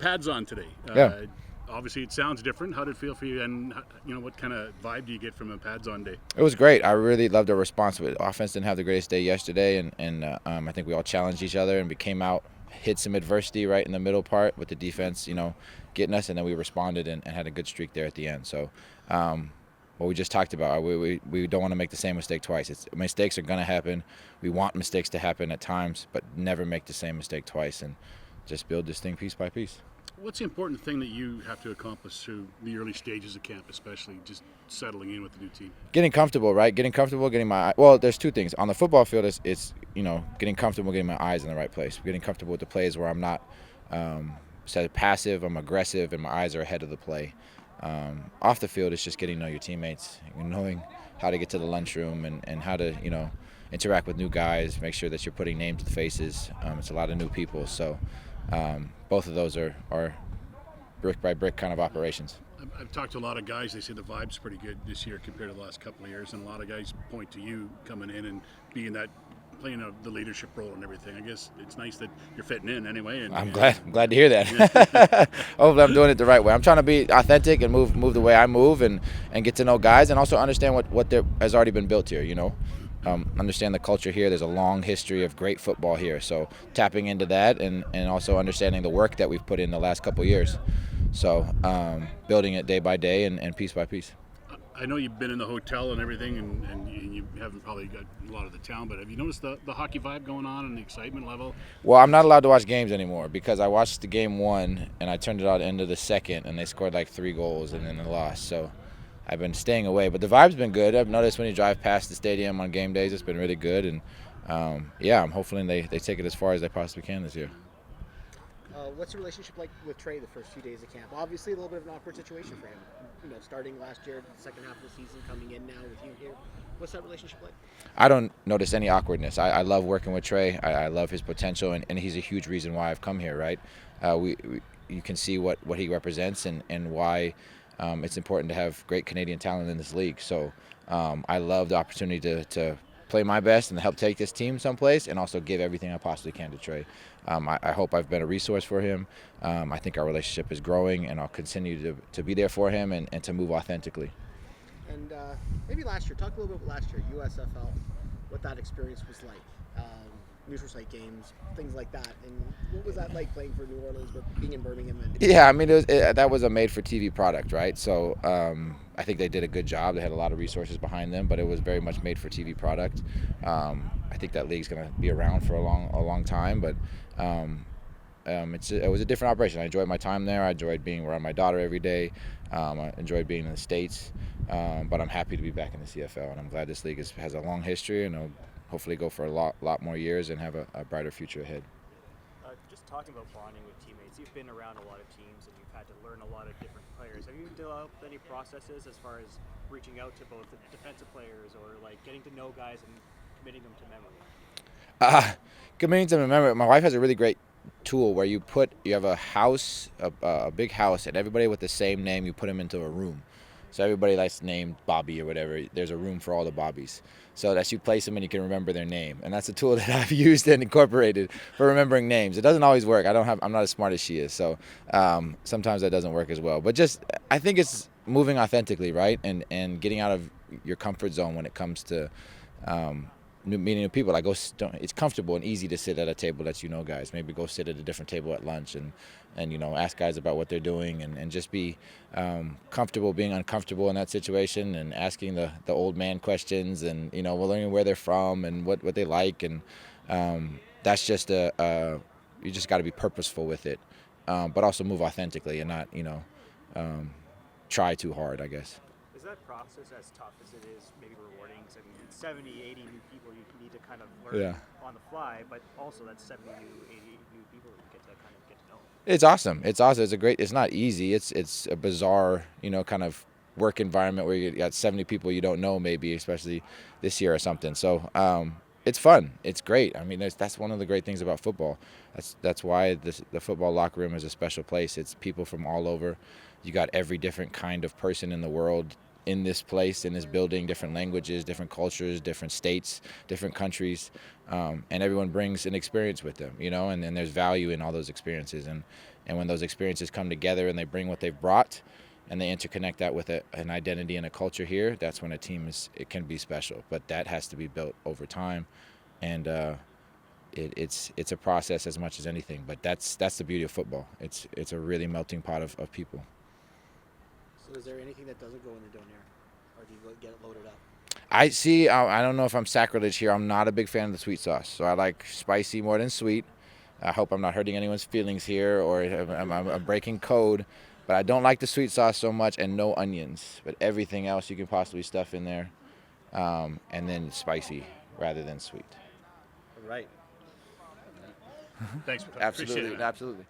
pads on today. Yeah. Obviously, it sounds different. How did it feel for you? And what kind of vibe do you get from a pads on day? It was great. I really loved the response. Offense didn't have the greatest day yesterday, and I think we all challenged each other, and we came out, hit some adversity right in the middle part with the defense, getting us, and then we responded and had a good streak there at the end. So what we just talked about, we don't want to make the same mistake twice. Mistakes are going to happen. We want mistakes to happen at times, but never make the same mistake twice, and just build this thing piece by piece. What's the important thing that you have to accomplish through the early stages of camp, especially just settling in with the new team? Getting comfortable, right? Getting comfortable, there's two things. On the football field, it's getting comfortable, getting my eyes in the right place. Getting comfortable with the plays where I'm not passive, I'm aggressive, and my eyes are ahead of the play. Off the field, it's just getting to know your teammates, knowing how to get to the lunchroom and how to, interact with new guys, make sure that you're putting names to the faces. It's a lot of new people, so both of those are brick by brick kind of operations. I've talked to a lot of guys. They say the vibe's pretty good this year compared to the last couple of years, and a lot of guys point to you coming in and playing the leadership role and everything. I guess it's nice that you're fitting in anyway. And I'm glad to hear that. Hopefully I'm doing it the right way. I'm trying to be authentic and move the way I move and get to know guys and also understand what there has already been built here, understand the culture here. There's a long history of great football here. So tapping into that and also understanding the work that we've put in the last couple of years. So building it day by day and piece by piece. I know you've been in the hotel and everything, and you haven't probably got a lot of the town, but have you noticed the hockey vibe going on and the excitement level? Well, I'm not allowed to watch games anymore because I watched the game one and I turned it on at the end of the second and they scored like 3 goals and then they lost. So I've been staying away, but the vibe's been good. I've noticed when you drive past the stadium on game days, it's been really good, and I'm hoping they take it as far as they possibly can this year. What's the relationship like with Tre the first few days of camp? Obviously, a little bit of an awkward situation for him. Starting last year, the second half of the season, coming in now with you here. What's that relationship like? I don't notice any awkwardness. I love working with Tre. I love his potential, and he's a huge reason why I've come here, right? You can see what he represents and why it's important to have great Canadian talent in this league. So I love the opportunity to play my best and help take this team someplace and also give everything I possibly can to Tre. I hope I've been a resource for him. I think our relationship is growing, and I'll continue to be there for him and to move authentically. And maybe last year, talk a little bit about last year, USFL, what that experience was like. Neutral site games, things like that. And what was that like playing for New Orleans, but being in Birmingham? Yeah, I mean, that was a made-for-TV product, right? So I think they did a good job. They had a lot of resources behind them, but it was very much made-for-TV product. I think that league's going to be around for a long time, but it was a different operation. I enjoyed my time there. I enjoyed being around my daughter every day. I enjoyed being in the States, but I'm happy to be back in the CFL, and I'm glad this league has a long history, and hopefully go for a lot more years and have a brighter future ahead. Just talking about bonding with teammates, you've been around a lot of teams and you've had to learn a lot of different players. Have you developed any processes as far as reaching out to both the defensive players or like getting to know guys and committing them to memory? Committing to memory. My wife has a really great tool where you have a house, a big house, and everybody with the same name, you put them into a room. So everybody that's named Bobby or whatever, there's a room for all the Bobbies. So that you place them and you can remember their name. And that's a tool that I've used and incorporated for remembering names. It doesn't always work. I'm not as smart as she is. So sometimes that doesn't work as well. But I think it's moving authentically, right? And getting out of your comfort zone when it comes to meeting new people. It's comfortable and easy to sit at a table that guys. Maybe go sit at a different table at lunch and ask guys about what they're doing and just be comfortable being uncomfortable in that situation and asking the old man questions and we're learning where they're from and what they like, and that's just you just got to be purposeful with it, but also move authentically and not try too hard, I guess. Is that process as tough as it is maybe rewarding? I mean, 70, 80 new people you need to kind of learn on the fly, but also that's 70 new, 80 new people you get to kind of get to know. It's awesome. It's not easy. It's a bizarre, kind of work environment where you got 70 people you don't know, maybe, especially this year or something. So it's fun. It's great. I mean, that's one of the great things about football. That's why the football locker room is a special place. It's people from all over. You got every different kind of person in the world in this place, in this building, different languages, different cultures, different states, different countries, and everyone brings an experience with them, and then there's value in all those experiences. And when those experiences come together and they bring what they've brought and they interconnect that with an identity and a culture here, that's when a team it can be special. But that has to be built over time, and it's a process as much as anything. But that's the beauty of football. It's a really melting pot of people. So is there anything that doesn't go in the donair, or do you get it loaded up? I don't know if I'm sacrilege here. I'm not a big fan of the sweet sauce, so I like spicy more than sweet. I hope I'm not hurting anyone's feelings here, or I'm breaking code. But I don't like the sweet sauce so much, and no onions. But everything else you can possibly stuff in there, and then spicy rather than sweet. Right. Thanks for Absolutely, appreciate it. absolutely.